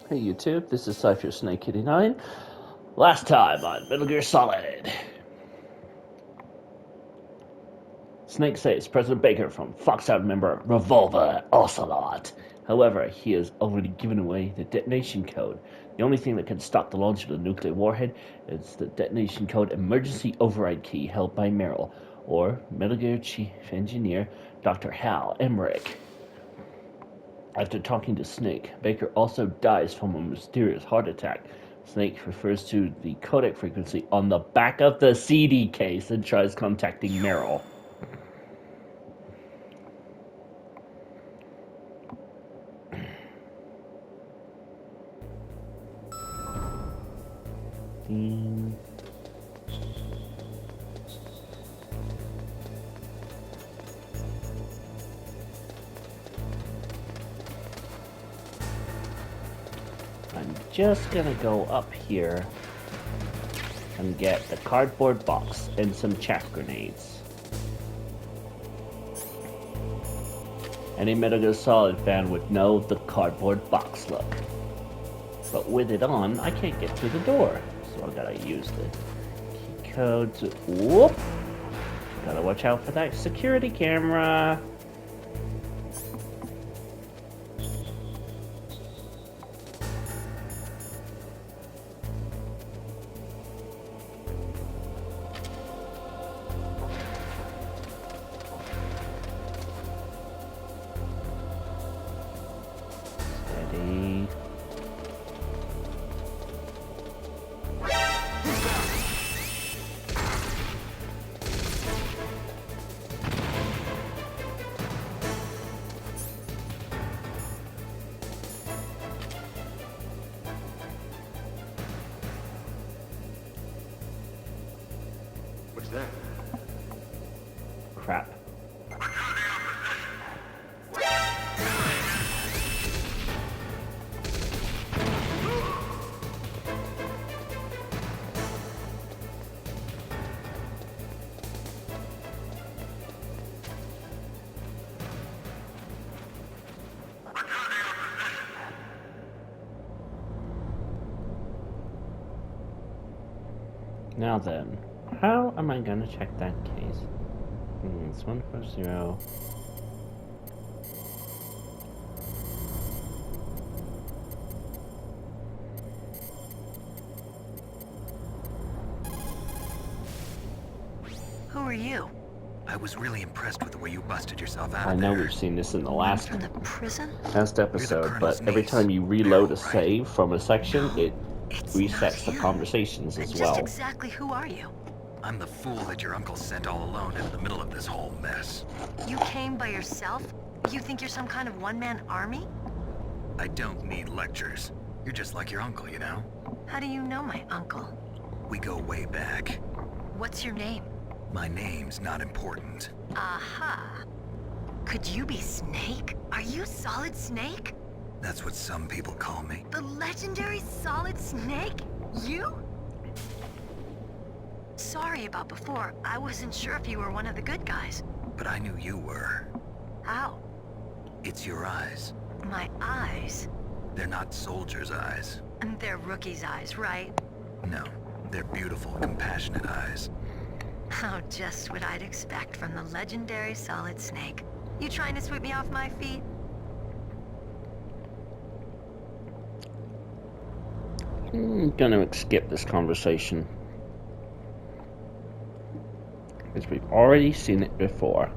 Hey YouTube, this is Cypher Snake 89. Last time on Metal Gear Solid. Snake saves President Baker from Foxhound member Revolver Ocelot. However, he has already given away the detonation code. The only thing that can stop the launch of the nuclear warhead is the detonation code emergency override key held by Meryl, or Metal Gear Chief Engineer Dr. Hal Emmerich. After talking to Snake, Baker also dies from a mysterious heart attack. Snake refers to the codec frequency on the back of the CD case and tries contacting Meryl. I'm just gonna go up here and get the cardboard box and some chaff grenades. Any Metal Gear Solid fan would know the cardboard box look. But with it on, I can't get through the door. So I gotta use the key code to... Whoop! Gotta watch out for that security camera. Steady. What's that? Crap. Now then, how am I gonna check that case? It's 140. Who are you? I was really impressed with the way you busted yourself out I of know there. we've seen this in the From last the prison? episode, Colonel's but every niece. time you reload a Right. save from a section, it It's resets not the him. conversations as Just well. exactly who are you? I'm the fool that your uncle sent all alone into the middle of this whole mess. You came by yourself? You think you're some kind of one-man army? I don't need lectures. You're just like your uncle, you know? How do you know my uncle? We go way back. What's your name? My name's not important. Aha. Could you be Snake? Are you Solid Snake? That's what some people call me. The legendary Solid Snake? You? Sorry about before. I wasn't sure if you were one of the good guys. But I knew you were. How? It's your eyes. My eyes. They're not soldiers' eyes. And they're rookie's eyes, right? No, they're beautiful, compassionate eyes. Oh, just what I'd expect from the legendary Solid Snake. You trying to sweep me off my feet? I'm gonna skip this conversation, because we've already seen it before.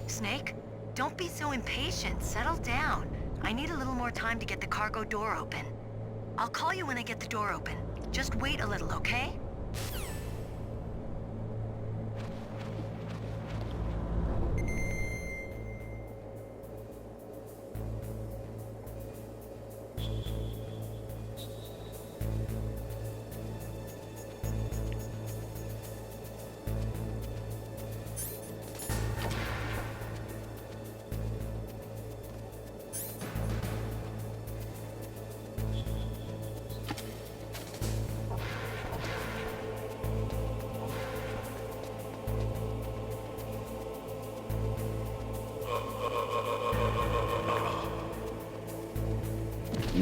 Snake, don't be so impatient. Settle down. I need a little more time to get the cargo door open. I'll call you when I get the door open. Just wait a little, okay?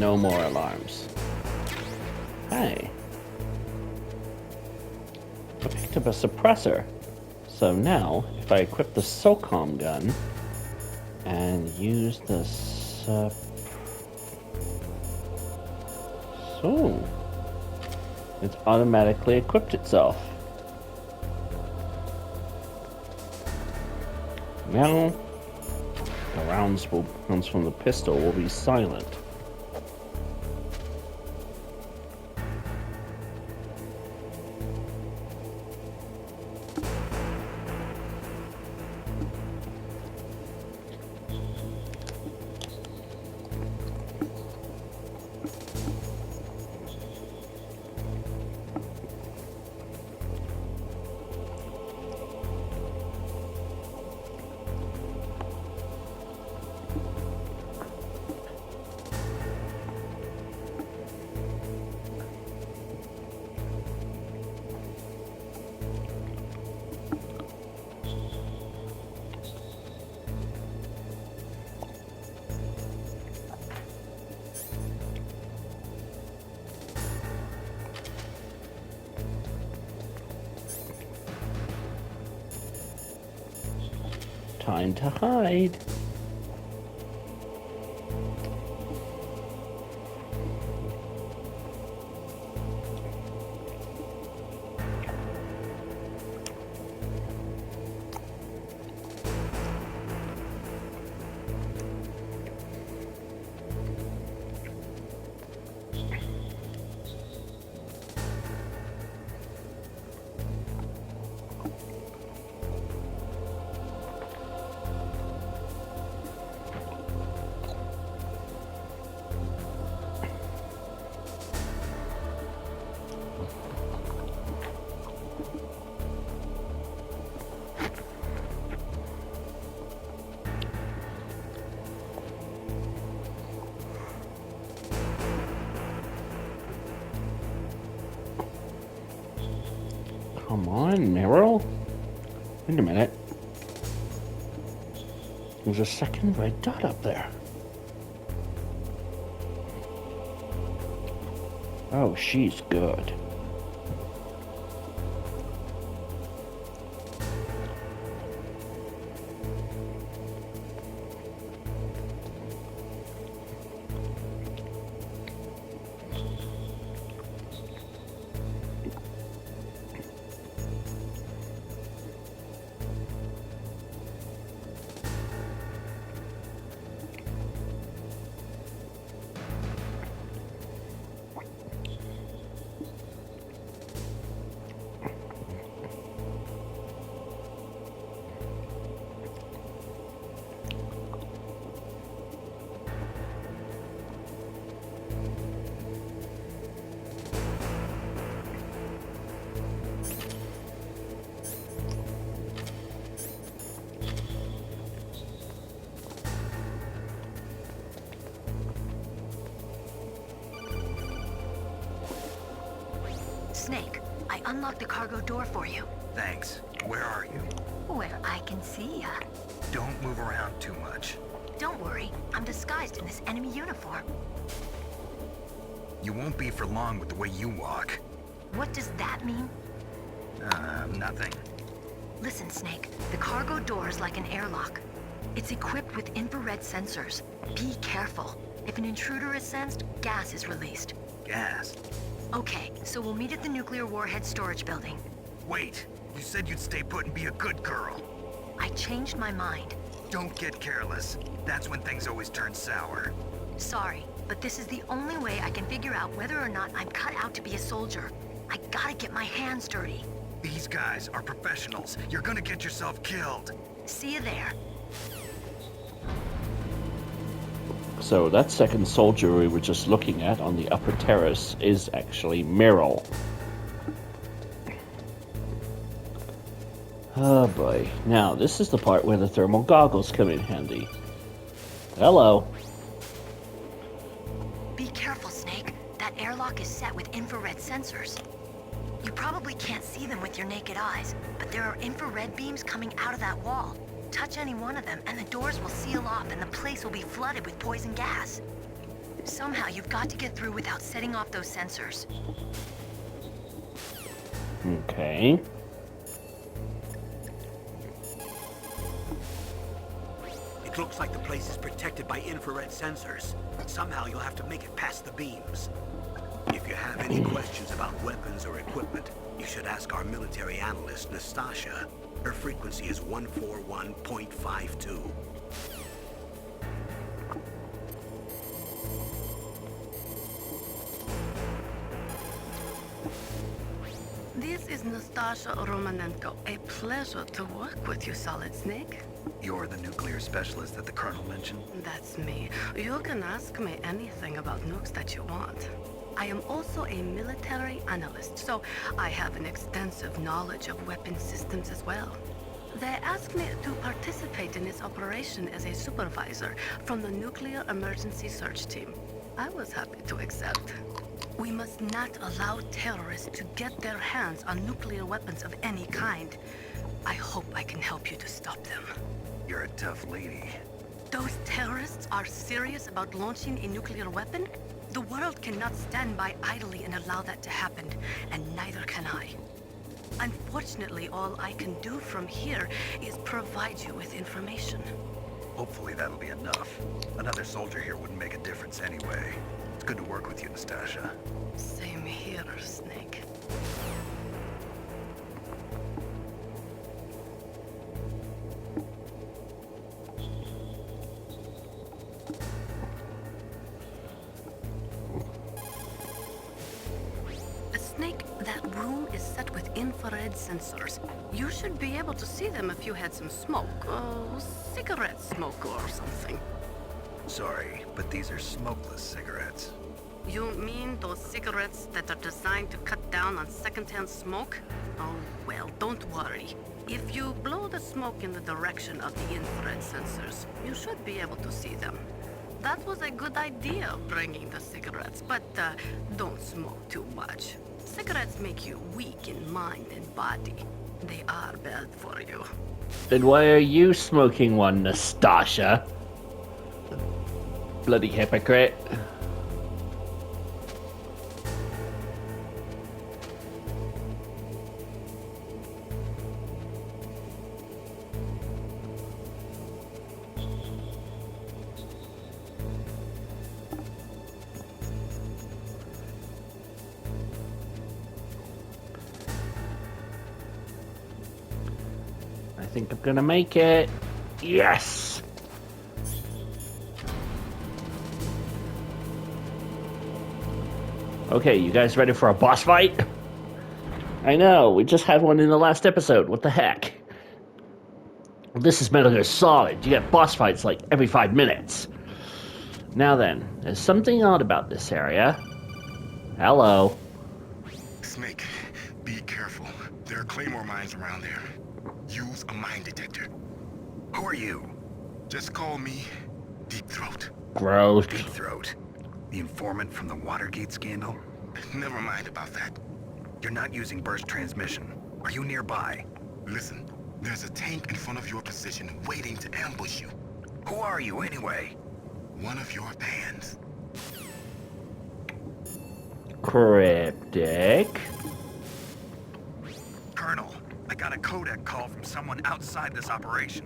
No more alarms. Hey. I picked up a suppressor. So now, if I equip the SOCOM gun and use the So, it's automatically equipped itself. Now, the rounds from the pistol will be silent. Time to hide. Come on, Meryl. Wait a minute. There's a second red dot up there. Oh, she's good. Snake, I unlocked the cargo door for you. Thanks. Where are you? Where I can see ya. Don't move around too much. Don't worry, I'm disguised in this enemy uniform. You won't be for long with the way you walk. What does that mean? Nothing. Listen, Snake, the cargo door is like an airlock. It's equipped with infrared sensors. Be careful. If an intruder is sensed, gas is released. Gas? Okay, so we'll meet at the nuclear warhead storage building. Wait, you said you'd stay put and be a good girl. I changed my mind. Don't get careless. That's when things always turn sour. Sorry, but this is the only way I can figure out whether or not I'm cut out to be a soldier. I gotta get my hands dirty. These guys are professionals. You're gonna get yourself killed. See you there. So that second soldier we were just looking at on the upper terrace is actually Meryl. Oh boy. Now, this is the part where the thermal goggles come in handy. Hello. Be careful, Snake. That airlock is set with infrared sensors. You probably can't see them with your naked eyes, but there are infrared beams coming out of that wall. Touch any one of them, and the doors will seal off, and the place will be flooded with poison gas. Somehow you've got to get through without setting off those sensors. Okay. It looks like the place is protected by infrared sensors. Somehow you'll have to make it past the beams. If you have any questions about weapons or equipment, you should ask our military analyst, Nastasha. Her frequency is 141.52. This is Nastasha Romanenko. A pleasure to work with you, Solid Snake. You're the nuclear specialist that the Colonel mentioned? That's me. You can ask me anything about nukes that you want. I am also a military analyst, so I have an extensive knowledge of weapon systems as well. They asked me to participate in this operation as a supervisor from the Nuclear Emergency Search Team. I was happy to accept. We must not allow terrorists to get their hands on nuclear weapons of any kind. I hope I can help you to stop them. You're a tough lady. Those terrorists are serious about launching a nuclear weapon? The world cannot stand by idly and allow that to happen, and neither can I. Unfortunately, all I can do from here is provide you with information. Hopefully that'll be enough. Another soldier here wouldn't make a difference anyway. It's good to work with you, Nastasha. Same here, Snake. Snake, that room is set with infrared sensors. You should be able to see them if you had some smoke. Cigarette smoke or something. Sorry, but these are smokeless cigarettes. You mean those cigarettes that are designed to cut down on secondhand smoke? Oh, well, don't worry. If you blow the smoke in the direction of the infrared sensors, you should be able to see them. That was a good idea, bringing the cigarettes, but don't smoke too much. Cigarettes make you weak in mind and body. They are bad for you. Then why are you smoking one, Nastasha? Bloody hypocrite. I think I'm gonna make it. Yes! Okay, you guys ready for a boss fight? I know, we just had one in the last episode. What the heck? This is Metal Gear Solid. You get boss fights like every 5 minutes. Now then, there's something odd about this area. Hello. Snake, be careful. There are claymore mines around there. Use a mine detector. Who are you? Just call me Deep Throat. Gross. Deep Throat. The informant from the Watergate scandal? Never mind about that. You're not using burst transmission. Are you nearby? Listen, there's a tank in front of your position waiting to ambush you. Who are you anyway? One of your fans. Cryptic. Colonel, I got a codec call from someone outside this operation.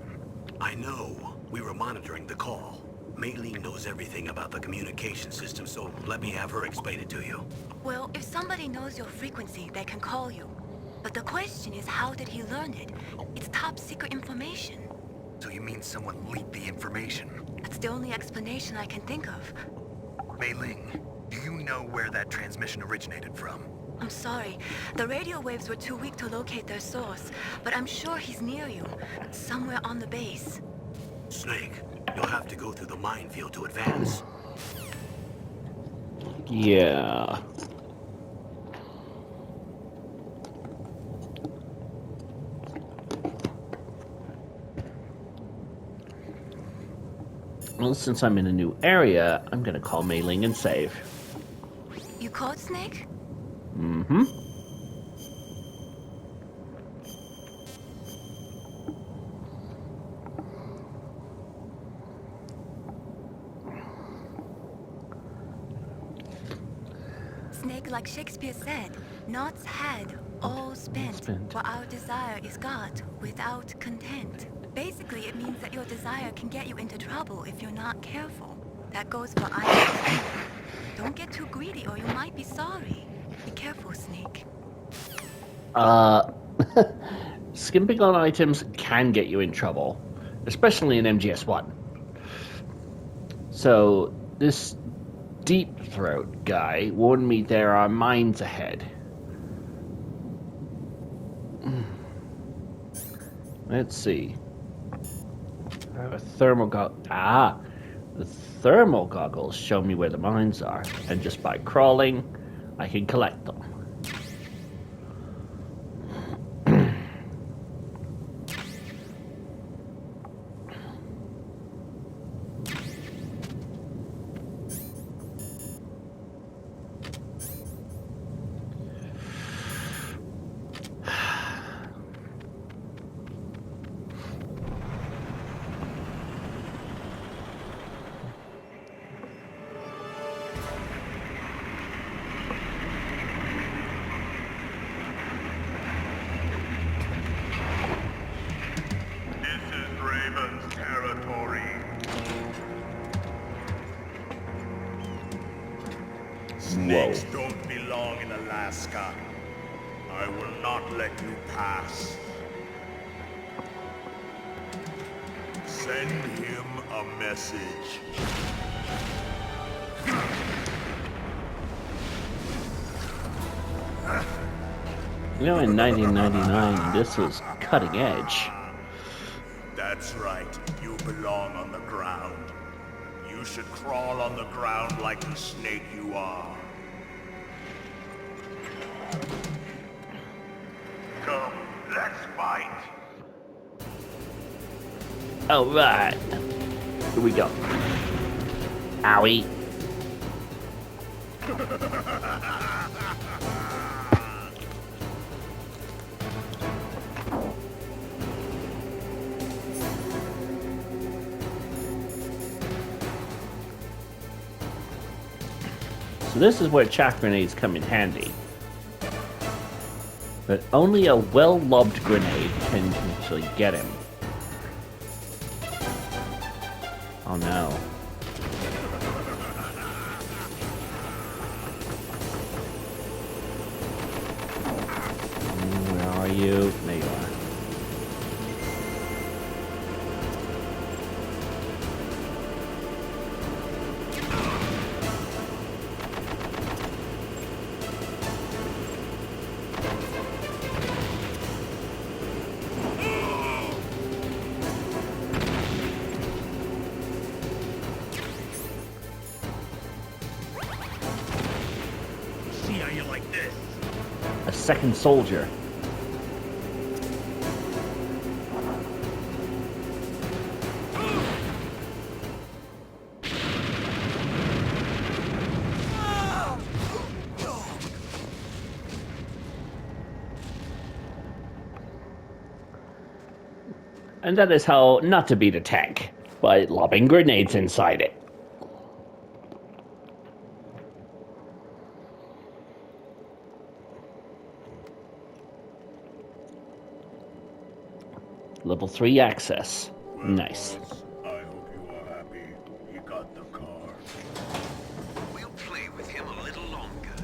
I know. We were monitoring the call. Mei Ling knows everything about the communication system, so let me have her explain it to you. Well, if somebody knows your frequency, they can call you. But the question is, how did he learn it? It's top secret information. So you mean someone leaked the information? That's the only explanation I can think of. Mei Ling, do you know where that transmission originated from? I'm sorry. The radio waves were too weak to locate their source, but I'm sure he's near you, somewhere on the base. Snake, you'll have to go through the minefield to advance. Yeah. Well, since I'm in a new area, I'm gonna call Mei Ling and save. You called Snake? Mm-hmm. Snake, like Shakespeare said, knots had all spent, what our desire is got without content. Basically, it means that your desire can get you into trouble if you're not careful. That goes for items. Don't get too greedy or you might be sorry. Be careful, Snake. Skimping on items can get you in trouble, especially in MGS1. So, this Deep Throat guy warned me there are mines ahead. Let's see. I have a thermal the thermal goggles show me where the mines are, and just by crawling, I can collect them. Snakes don't belong in Alaska. I will not let you pass. Send him a message. You know, in 1999, this was cutting edge. That's right. You belong on the ground. You should crawl on the ground like the snake you are. Come, let's fight. Alright. Here we go. Owie. So this is where chaff grenades come in handy. But only a well-lobbed grenade can actually get him. Oh no. Where are you? There you are. A second soldier. And that is how not to beat a tank, by lobbing grenades inside it. Level 3 access. Nice. I hope you are happy. You got the car. We'll play with him a little longer.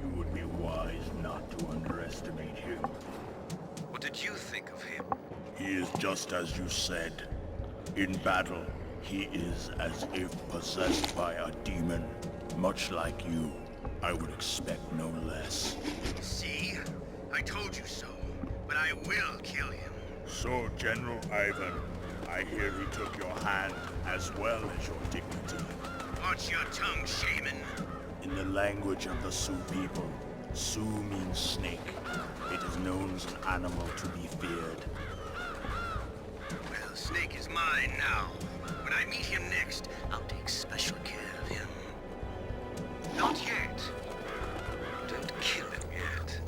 You would be wise not to underestimate him. What did you think of him? He is just as you said. In battle, he is as if possessed by a demon. Much like you, I would expect no less. See? I told you so. But I will kill him. So, General Ivan, I hear he took your hand as well as your dignity. Watch your tongue, shaman. In the language of the Sioux people, Sioux means snake. It is known as an animal to be feared. Well, Snake is mine now. When I meet him next, I'll take special care of him. Not yet. Don't kill him yet.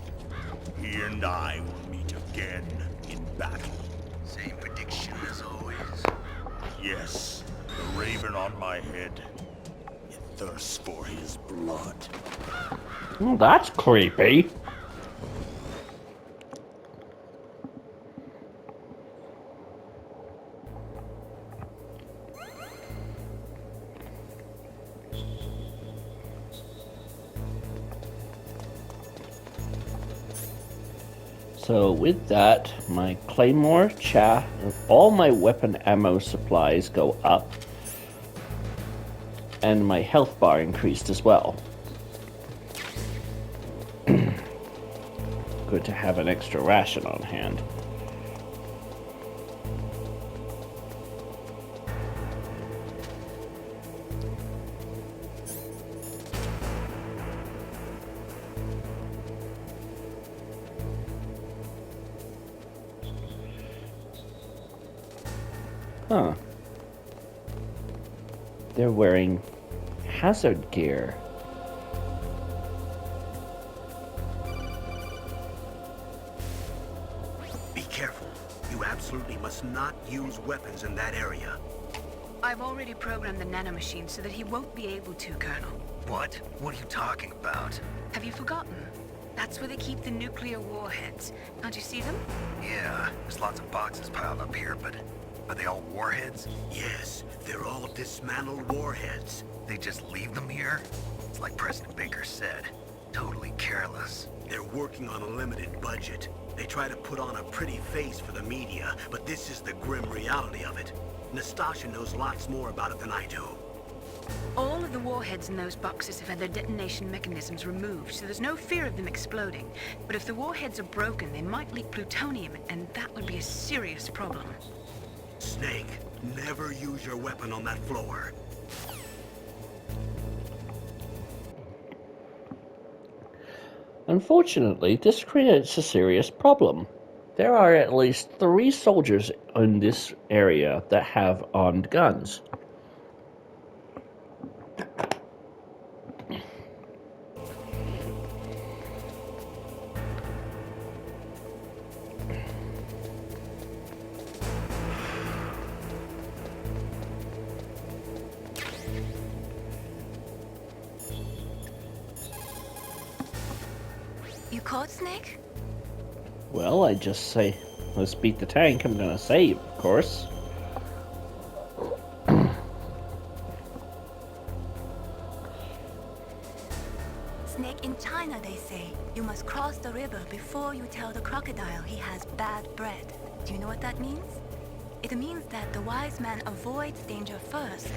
He and I will meet again in battle. Same prediction as always. Yes, the raven on my head. It thirsts for his blood. Oh, that's creepy. So with that, my claymore, all my weapon ammo supplies go up, and my health bar increased as well. Good to have an extra ration on hand. Huh. They're wearing hazard gear. Be careful. You absolutely must not use weapons in that area. I've already programmed the nanomachine so that he won't be able to, Colonel. What? What are you talking about? Have you forgotten? That's where they keep the nuclear warheads. Can't you see them? Yeah, there's lots of boxes piled up here, but are they all warheads? Yes, they're all dismantled warheads. They just leave them here? It's like President Baker said. Totally careless. They're working on a limited budget. They try to put on a pretty face for the media, but this is the grim reality of it. Nastasha knows lots more about it than I do. All of the warheads in those boxes have had their detonation mechanisms removed, so there's no fear of them exploding. But if the warheads are broken, they might leak plutonium, and that would be a serious problem. Snake, never use your weapon on that floor. Unfortunately, this creates a serious problem. There are at least 3 soldiers in this area that have armed guns. You caught Snake? Well, I just say, let's beat the tank. I'm gonna save, of course. Snake, in China they say, you must cross the river before you tell the crocodile he has bad bread. Do you know what that means? It means that the wise man avoids danger first.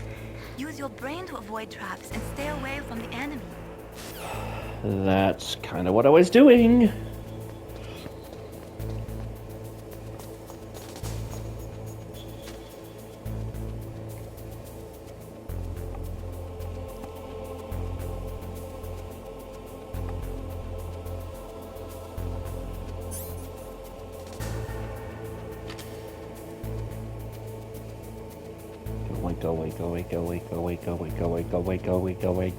Use your brain to avoid traps and stay away from the enemy. That's kind of what I was doing. Go away, go away, go away, go away, go away, go away, go away, go away, go away.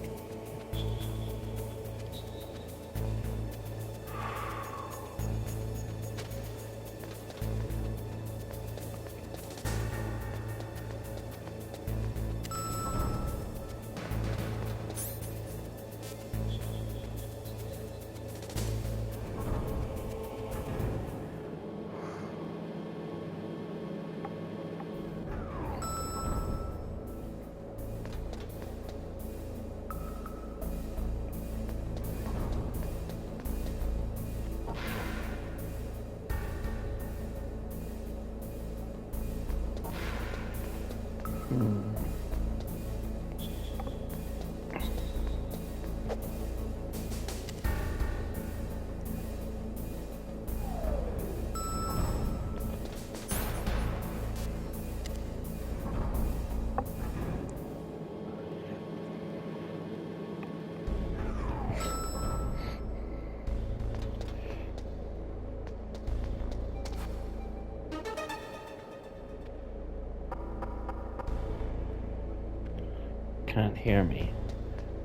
Can't hear me.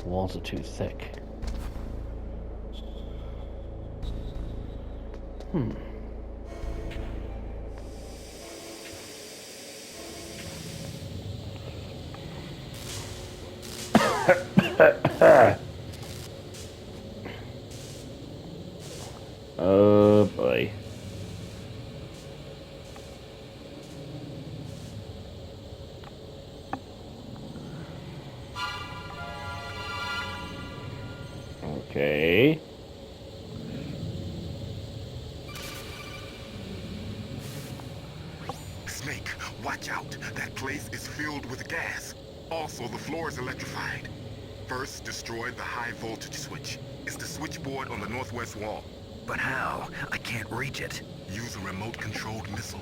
The walls are too thick. Snake, watch out. That place is filled with gas. Also, the floor is electrified. First, destroy the high voltage switch. It's the switchboard on the northwest wall. But how? I can't reach it. Use a remote-controlled missile.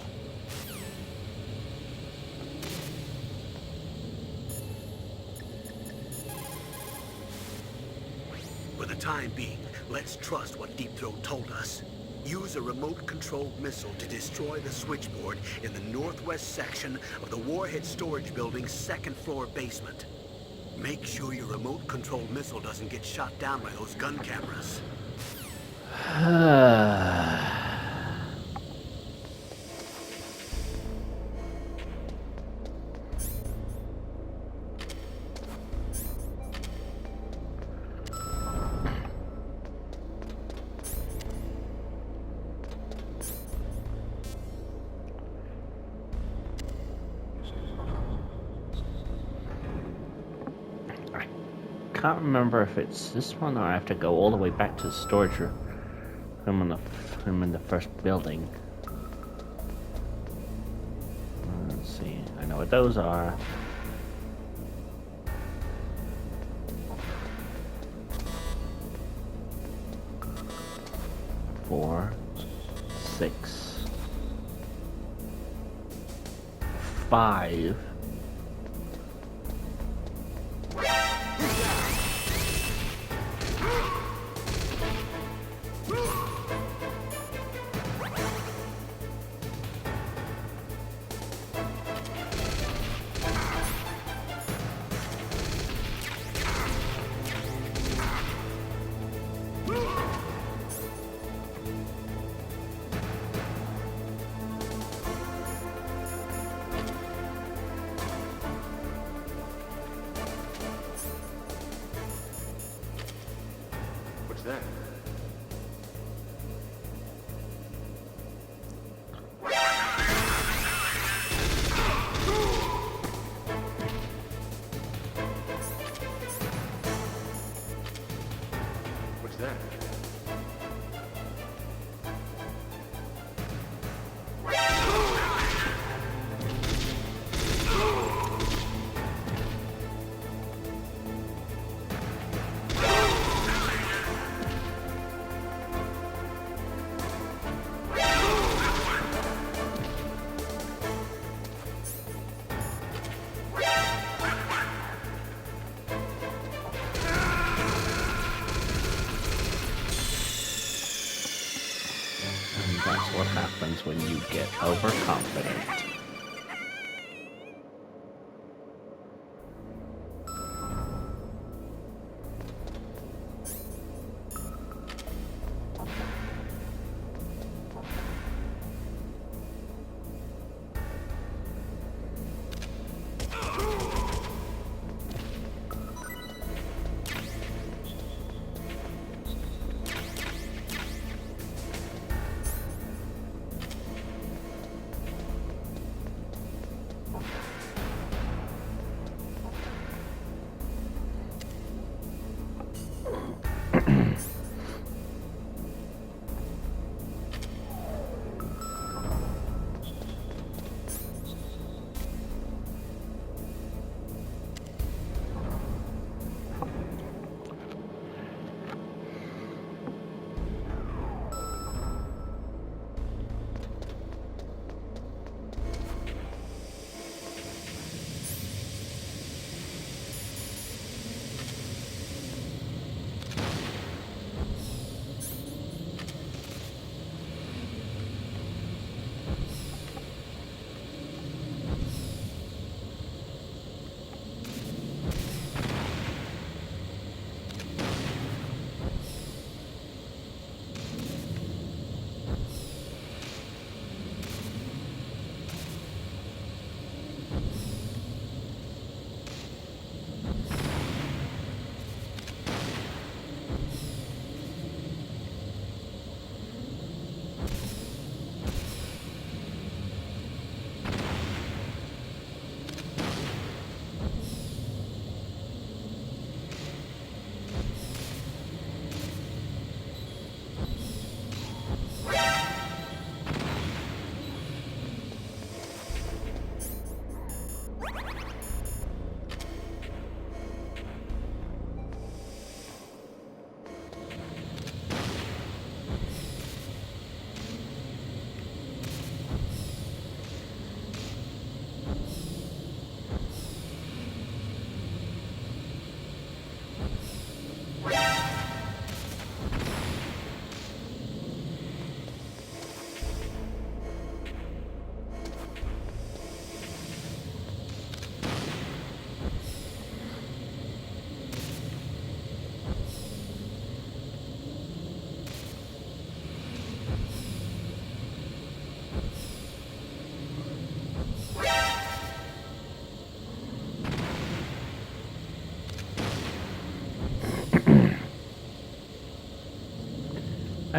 For the time being, let's trust what Deep Throat told us. Use a remote-controlled missile to destroy the switchboard in the northwest section of the Warhead Storage Building's second-floor basement. Make sure your remote-controlled missile doesn't get shot down by those gun cameras. I can't remember if it's this one or I have to go all the way back to the storage room. I'm in the first building. Let's see. I know what those are. Four, 6, 5. What's that? What's that? And that's what happens when you get overconfident.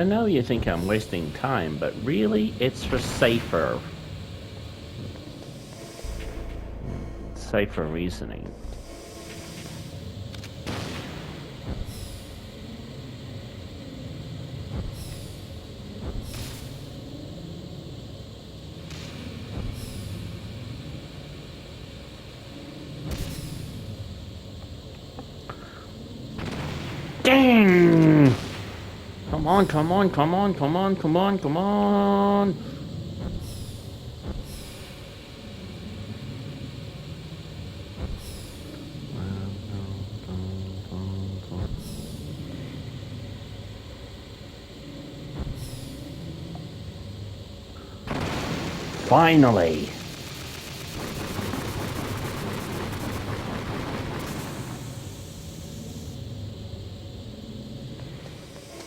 I know you think I'm wasting time, but really, it's for safer reasoning. Dang! Come on, come on, come on, come on, come on, come on! Finally!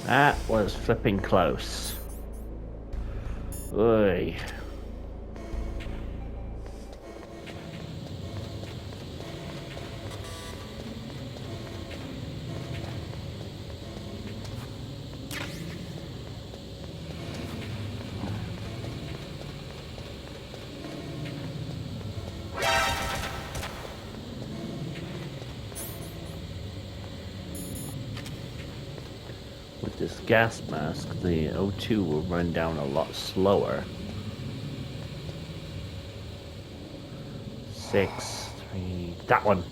That was flipping close. Oy. With this gas mask, the O2 will run down a lot slower. 6, 3, that one.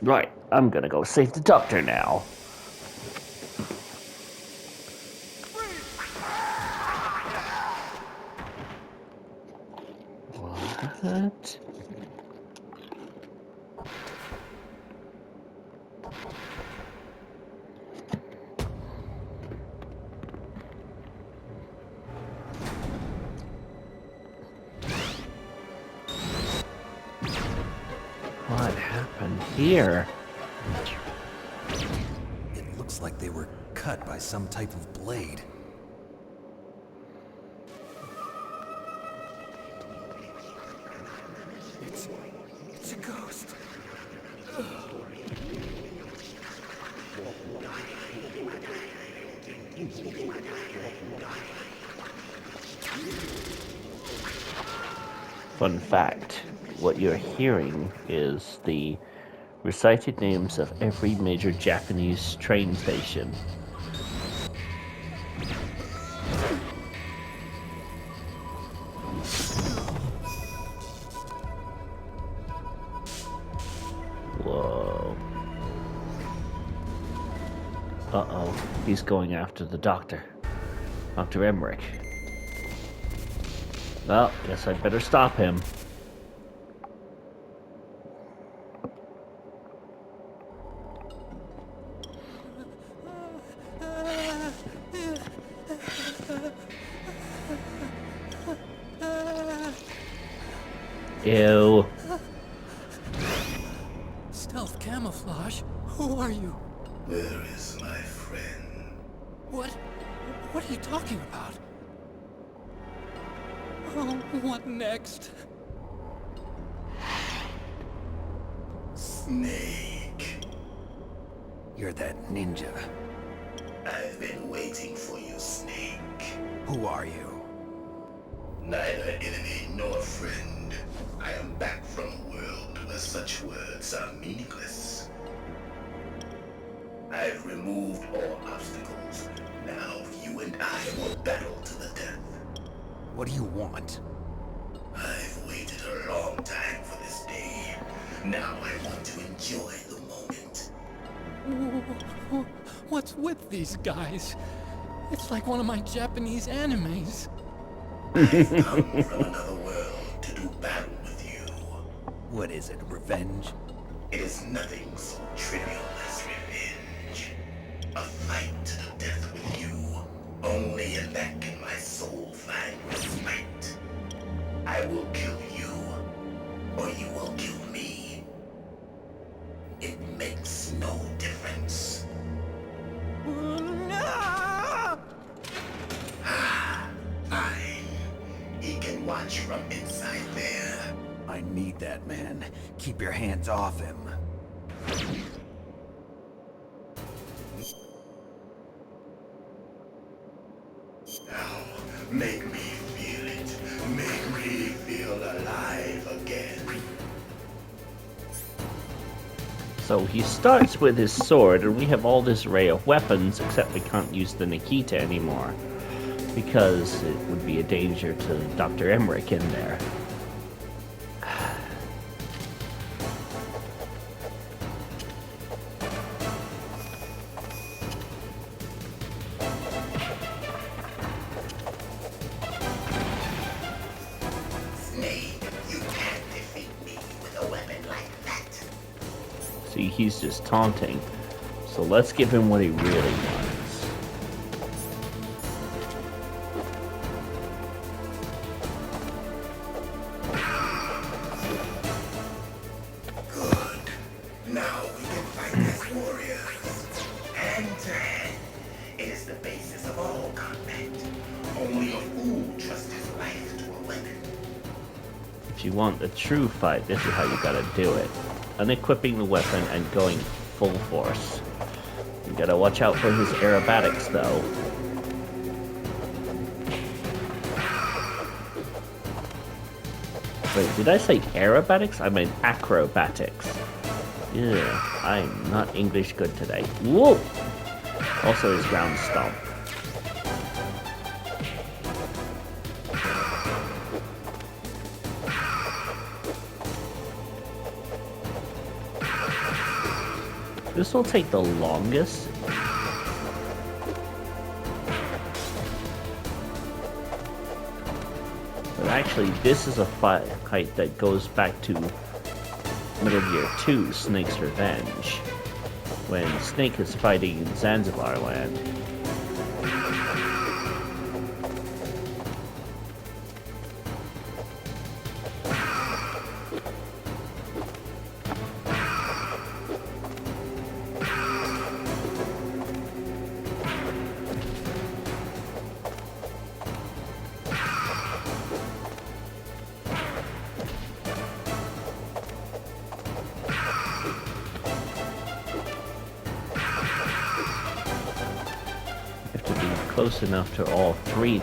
Right, I'm gonna go save the doctor now. What? What happened here? It looks like they were cut by some type of blade. It's a ghost. Fun fact, what you're hearing is the recited names of every major Japanese train station. Whoa. Uh-oh, he's going after the doctor. Dr. Emmerich. Well, guess I'd better stop him. Ew. Stealth camouflage? Who are you? Where is my friend? What are you talking about? Oh, what next? Snake. You're that ninja. I've been waiting for you, Snake. Who are you? Neither enemy nor friend. I am back from a world where such words are meaningless. I've removed all obstacles. Now you and I will battle to the death. What do you want? I've waited a long time for this day. Now I want to enjoy the moment. What's with these guys? It's like one of my Japanese animes. I've come from another world to do battle with you. What is it, revenge? It is nothing so trivial as revenge. A fight to the death with you. Only in that can my soul find respite. I will kill you, or you will kill me. It makes no difference. Fine. He can watch from inside there. I need that man. Keep your hands off him. Now, make me feel it. Make me feel alive again. So he starts with his sword, and we have all this array of weapons, except we can't use the Nikita anymore, because it would be a danger to Dr. Emmerich in there. Snake, you can't defeat me with a weapon like that. See, he's just taunting. So let's give him what he really wants. Good. Now we can fight as warriors. Hand to hand. It is the basis of all combat. Only a fool trusts his life to a weapon. If you want a true fight, this is how you gotta do it. Unequipping the weapon and going full force. You gotta watch out for his aerobatics, though. Wait, did I say aerobatics? I meant acrobatics. Yeah, I'm not English good today. Whoa! Also his ground stomp. This will take the longest. But actually, this is a fight that goes back to Metal Gear 2, Snake's Revenge, when Snake is fighting in Zanzibar land. Close enough to all three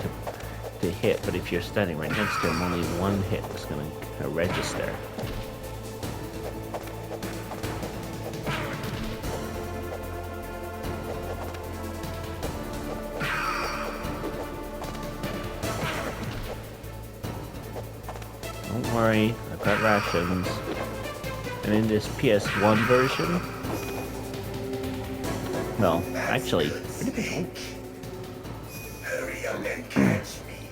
to hit, but if you're standing right next to him, only one hit is going to register. Don't worry, I've got rations. And in this PS1 version, well, actually, pretty much. Hurry up and catch me.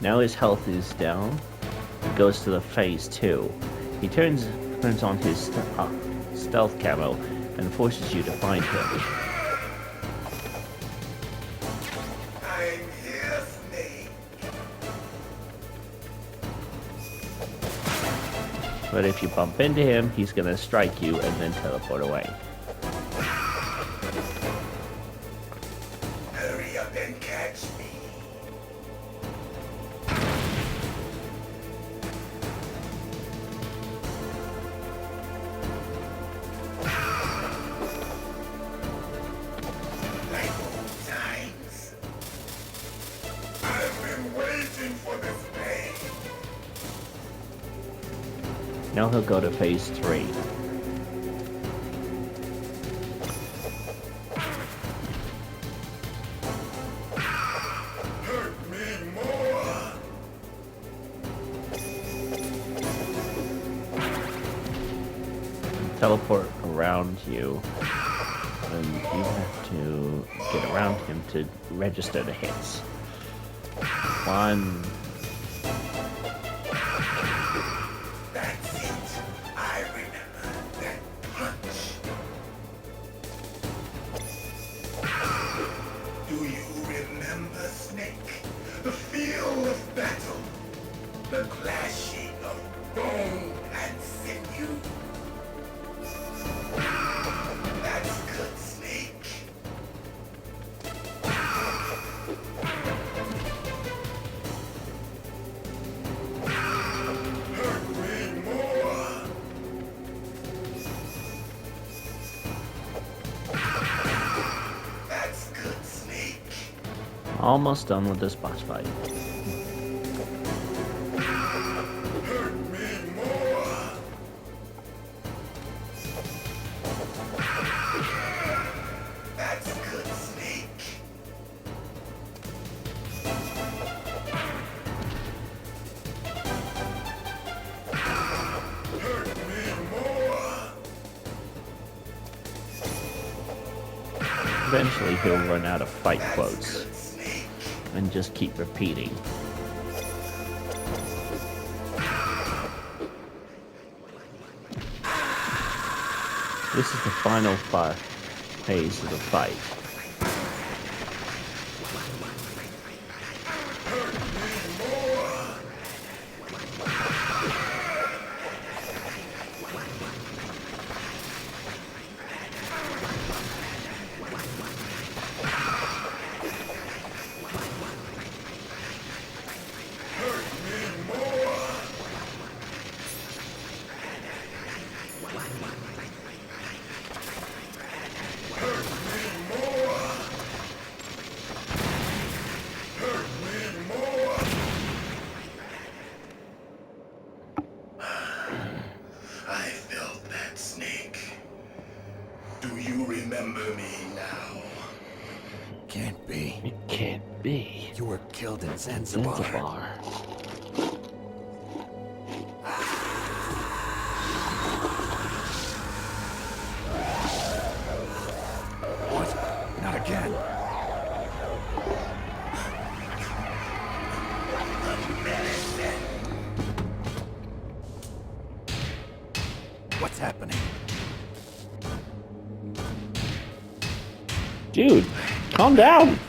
Now his health is down. He goes to the phase 2. He turns on his stealth camo and forces you to find him. I'm here, Snake. But if you bump into him, he's gonna strike you and then teleport away. Hurry up and catch me. Like old times. I've been waiting for this day. Now he'll go to phase 3. Hurt me. teleport around you, and you have to get around him to register the hits. 1. That's it. I remember that punch. Do you remember, Snake? The feel of battle. The clashing of bone and sinew. That's good, Snake. Hurt me more. That's good, Snake. Almost done with this boss fight. Hurt me more. That's good, Snake. Hurt me more. Eventually he'll run out of fight quotes Good, Snake. and just keep repeating. This is the final phase of the fight. I felt that, Snake. Do you remember me now? Can't be. It can't be. You were killed in Zanzibar. Zanzibar. What? Not again. What's happening? Dude, calm down.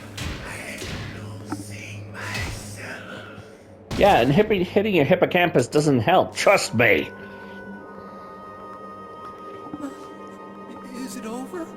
Losing myself. Yeah, and hitting your hippocampus doesn't help. Trust me. Is it over?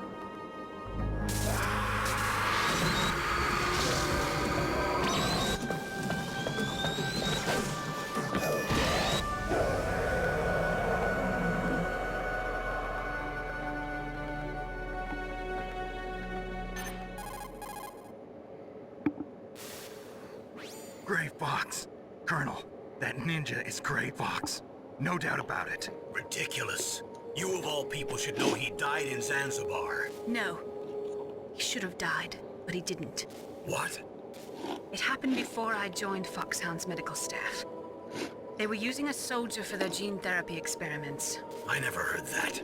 Gray Fox. Colonel, that ninja is Gray Fox. No doubt about it. Ridiculous. You of all people should know he died in Zanzibar. No. He should have died, but he didn't. What? It happened before I joined Foxhound's medical staff. They were using a soldier for their gene therapy experiments. I never heard that.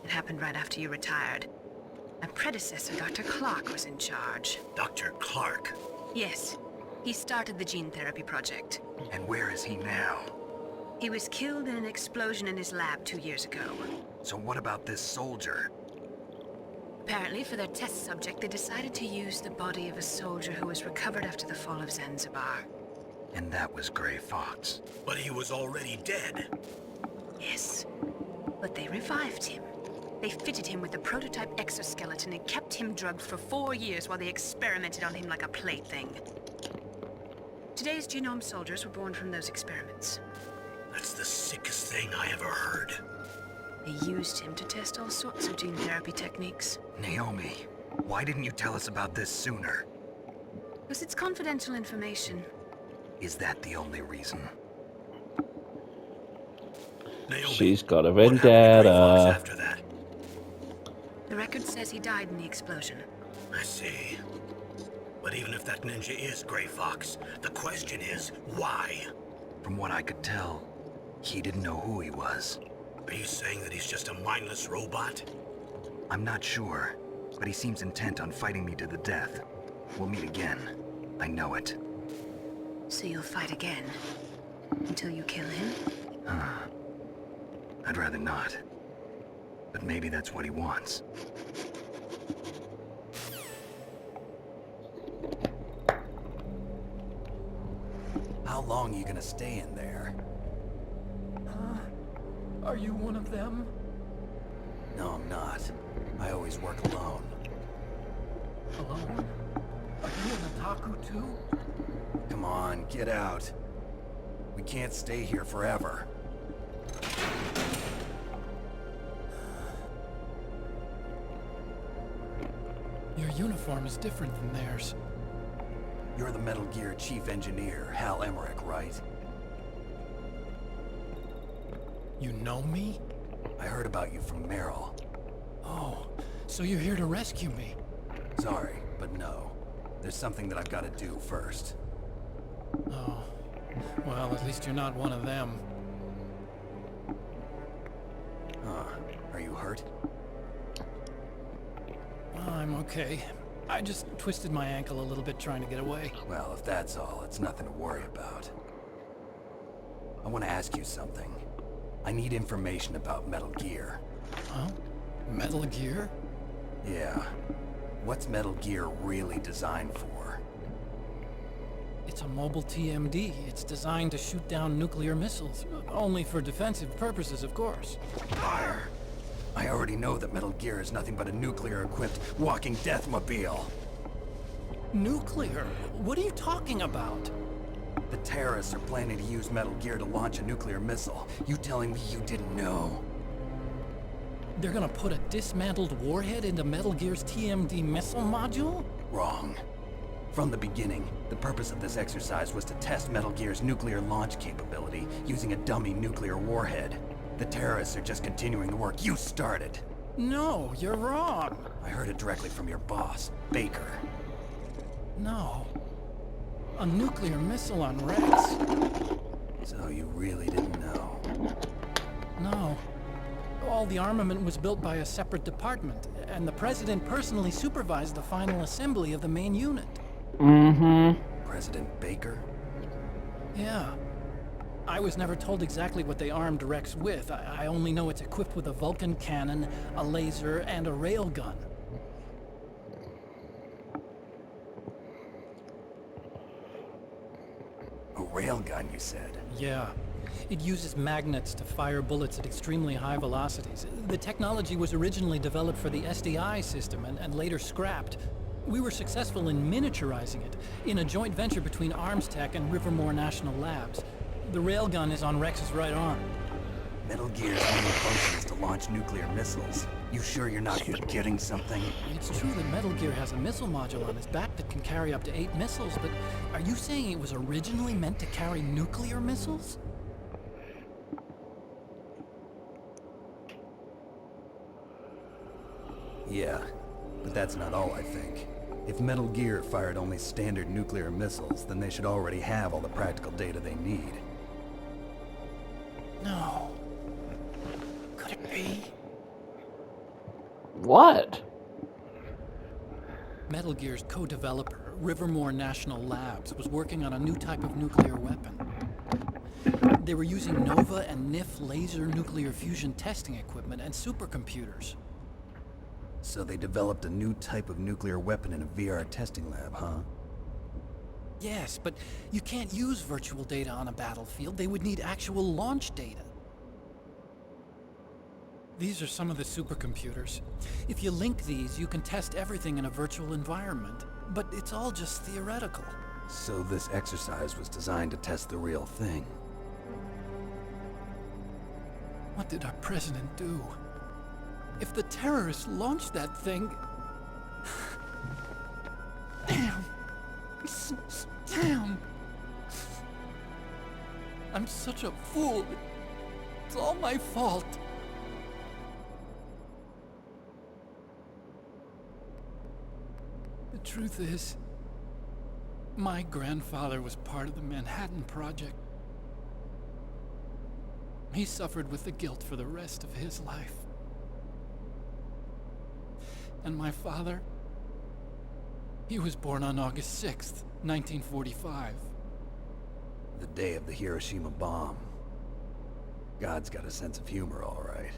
It happened right after you retired. My predecessor, Dr. Clark, was in charge. Dr. Clark. Yes, he started the gene therapy project. And where is he now? He was killed in an explosion in his lab 2 years ago. So what about this soldier? Apparently, for their test subject, they decided to use the body of a soldier who was recovered after the fall of Zanzibar. And that was Gray Fox. But he was already dead. Yes, but they revived him. They fitted him with a prototype exoskeleton and kept him drugged for 4 years while they experimented on him like a plaything. Today's genome soldiers were born from those experiments. That's the sickest thing I ever heard. They used him to test all sorts of gene therapy techniques. Naomi, why didn't you tell us about this sooner? Because it's confidential information. Is that the only reason? Naomi, She's got a what happened to Gray Fox vendetta. after that? The record says he died in the explosion. I see. But even if that ninja is Gray Fox, the question is, why? From what I could tell, he didn't know who he was. Are you saying that he's just a mindless robot? I'm not sure, but he seems intent on fighting me to the death. We'll meet again. I know it. So you'll fight again? Until you kill him? I'd rather not. But maybe that's what he wants. How long are you gonna stay in there? Are you one of them? No, I'm not. I always work alone. Alone? Are you an otaku too? Come on, get out. We can't stay here forever. Your uniform is different from theirs. You're the Metal Gear Chief Engineer, Hal Emmerich, right? You know me? I heard about you from Meryl. Oh, so you're here to rescue me? Sorry, but no. There's something that I've got to do first. Oh, well, at least you're not one of them. Are you hurt? I'm okay. I just twisted my ankle a little bit trying to get away. Well, if that's all, it's nothing to worry about. I want to ask you something. I need information about Metal Gear. Huh? Metal Gear? Yeah. What's Metal Gear really designed for? It's a mobile TMD. It's designed to shoot down nuclear missiles. Only for defensive purposes, of course. Fire! I already know that Metal Gear is nothing but a nuclear-equipped walking deathmobile. Nuclear? What are you talking about? The terrorists are planning to use Metal Gear to launch a nuclear missile. You telling me you didn't know? They're gonna put a dismantled warhead into Metal Gear's TMD missile module? Wrong. From the beginning, the purpose of this exercise was to test Metal Gear's nuclear launch capability using a dummy nuclear warhead. The terrorists are just continuing the work you started. No, you're wrong. I heard it directly from your boss, Baker. No. A nuclear missile on Rex? So you really didn't know? No. All the armament was built by a separate department, and the president personally supervised the final assembly of the main unit. President Baker? Yeah. I was never told exactly what they armed Rex with. I only know it's equipped with a Vulcan cannon, a laser, and a railgun. A railgun, you said? Yeah. It uses magnets to fire bullets at extremely high velocities. The technology was originally developed for the SDI system and later scrapped. We were successful in miniaturizing it in a joint venture between Armstech and Rivermore National Labs. The railgun is on Rex's right arm. Metal Gear's main function is to launch nuclear missiles. You sure you're not forgetting something? It's true that Metal Gear has a missile module on its back that can carry up to 8 missiles, but are you saying it was originally meant to carry nuclear missiles? Yeah, but that's not all I think. If Metal Gear fired only standard nuclear missiles, then they should already have all the practical data they need. No. Could it be? What? Metal Gear's co-developer, Rivermore National Labs, was working on a new type of nuclear weapon. They were using Nova and NIF laser nuclear fusion testing equipment and supercomputers. So they developed a new type of nuclear weapon in a VR testing lab, huh? Yes, but you can't use virtual data on a battlefield. They would need actual launch data. These are some of the supercomputers. If you link these, you can test everything in a virtual environment. But it's all just theoretical. So this exercise was designed to test the real thing. What did our president do? If the terrorists launched that thing... Damn. Damn. I'm such a fool. It's all my fault. The truth is, my grandfather was part of the Manhattan Project. He suffered with the guilt for the rest of his life. And my father? He was born on August 6th, 1945. The day of the Hiroshima bomb. God's got a sense of humor, all right.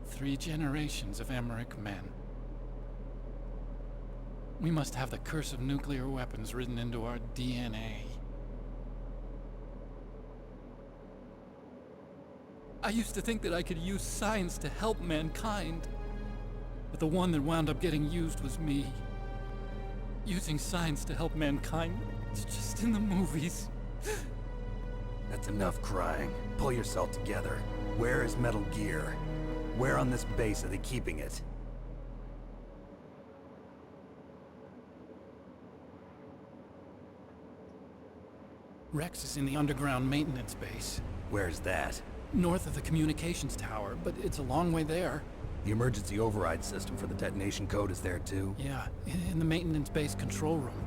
3 generations of Emmerich men. We must have the curse of nuclear weapons written into our DNA. I used to think that I could use science to help mankind. But the one that wound up getting used was me. Using science to help mankind, it's just in the movies. That's enough crying. Pull yourself together. Where is Metal Gear? Where on this base are they keeping it? Rex is in the underground maintenance base, Where's that? north of the communications tower, but it's a long way there. The emergency override system for the detonation code is there too? Yeah, in the maintenance base control room.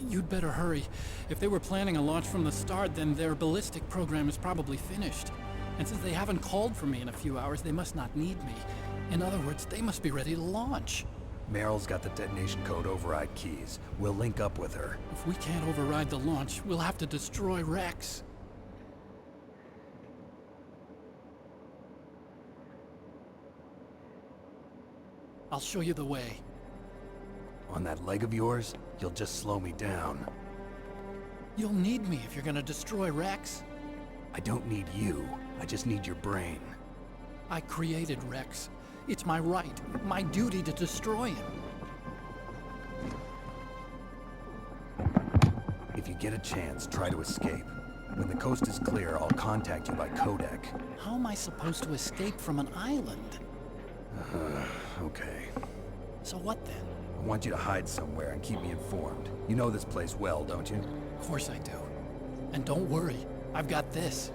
You'd better hurry. If they were planning a launch from the start, then their ballistic program is probably finished. And since they haven't called for me in a few hours, they must not need me. In other words, they must be ready to launch. Meryl's got the detonation code override keys. We'll link up with her. If we can't override the launch, we'll have to destroy Rex. I'll show you the way. On that leg of yours, you'll just slow me down. You'll need me if you're gonna destroy Rex. I don't need you. I just need your brain. I created Rex. It's my right, my duty to destroy him. If you get a chance, try to escape. When the coast is clear, I'll contact you by codec. How am I supposed to escape from an island? Okay. So what then? I want you to hide somewhere and keep me informed. You know this place well, don't you? Of course I do. And don't worry, I've got this.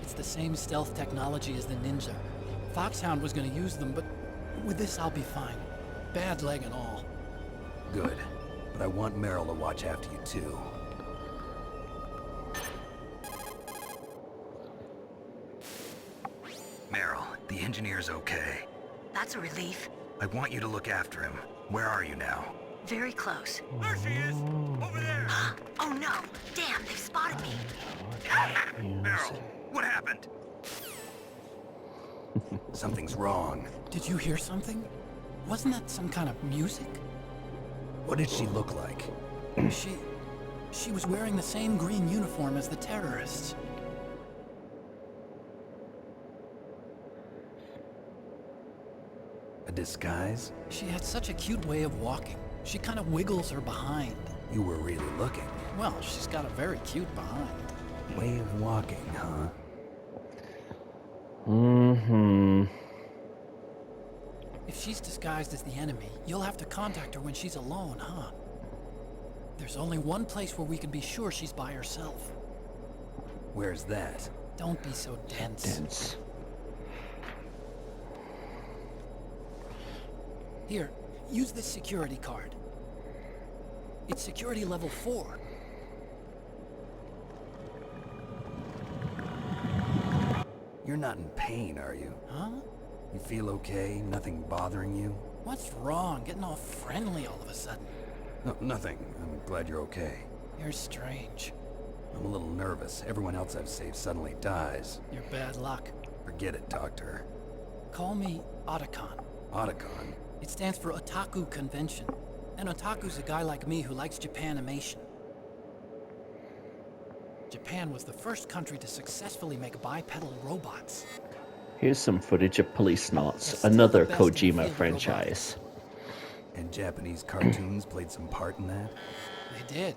It's the same stealth technology as the Ninja. Foxhound was gonna use them, but with this I'll be fine. Bad leg and all. Good. But I want Meryl to watch after you too. Meryl, the engineer's okay. That's a relief. I want you to look after him. Where are you now? Very close. There she is! Over there! Oh no! Damn, they've spotted me. Meryl, what happened? Something's wrong. Did you hear something? Wasn't that some kind of music? What did she look like? She was wearing the same green uniform as the terrorists. A disguise? She had such a cute way of walking. She kind of wiggles her behind. You were really looking. Well, she's got a very cute behind. Way of walking, huh? If she's disguised as the enemy, you'll have to contact her when she's alone, huh? There's only one place where we can be sure she's by herself. Where's that? Don't be so dense. Here, use this security card. It's security level 4. You're not in pain, are you? Huh? You feel okay? Nothing bothering you? What's wrong? Getting all friendly all of a sudden. No, nothing. I'm glad you're okay. You're strange. I'm a little nervous. Everyone else I've saved suddenly dies. You're bad luck. Forget it, Doctor. Call me Otacon. Otacon? It stands for Otaku Convention. An otaku's a guy like me who likes Japanimation. Japan was the first country to successfully make bipedal robots. Here's some footage of Police Knots, It's still another the best in Kojima field franchise. And Japanese cartoons played some part in that? They did.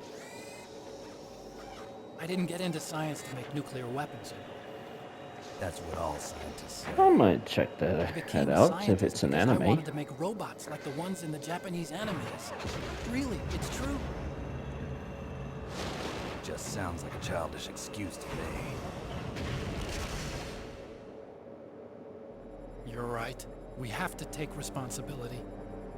I didn't get into science to make nuclear weapons. That's what all scientists say. I might check I that became a out if scientist it's an because I anime. wanted to make robots like the ones in the Japanese animes. Really, it's true. Just sounds like a childish excuse to me. You're right. We have to take responsibility.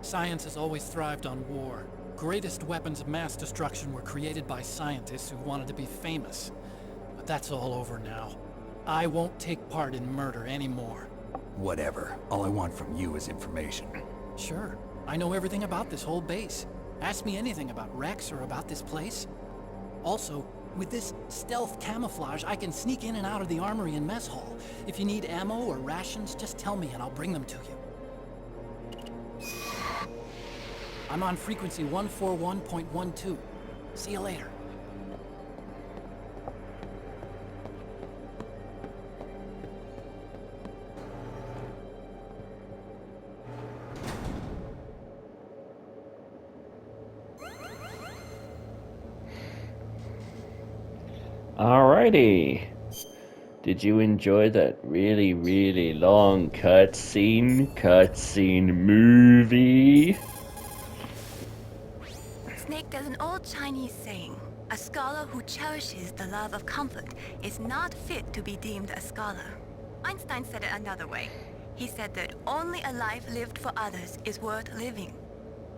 Science has always thrived on war. greatest weapons of mass destruction were created by scientists who wanted to be famous. But that's all over now. I won't take part in murder anymore. Whatever. All I want from you is information. Sure. I know everything about this whole base. Ask me anything about Rex or about this place. Also, with this stealth camouflage, I can sneak in and out of the armory and mess hall. If you need ammo or rations, just tell me and I'll bring them to you. I'm on frequency 141.12. See you later. Alrighty. Did you enjoy that really, really long cutscene movie? Snake, there's an old Chinese saying, a scholar who cherishes the love of comfort is not fit to be deemed a scholar. Einstein said it another way. He said that only a life lived for others is worth living.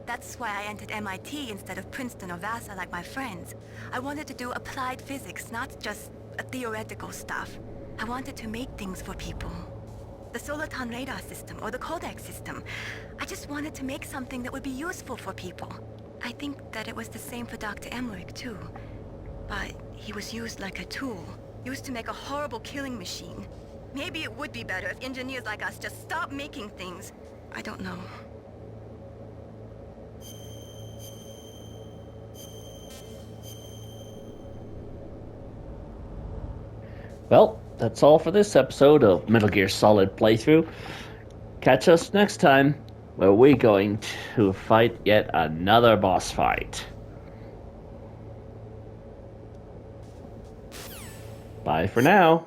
That's why I entered MIT instead of Princeton or Vassar like my friends. I wanted to do applied physics, not just theoretical stuff. I wanted to make things for people. The Soliton radar system or the Codex system. I just wanted to make something that would be useful for people. I think that it was the same for Dr. Emmerich too. But he was used like a tool, used to make a horrible killing machine. Maybe it would be better if engineers like us just stopped making things. I don't know. Well, that's all for this episode of Metal Gear Solid Playthrough. Catch us next time, where we're going to fight yet another boss fight. Bye for now.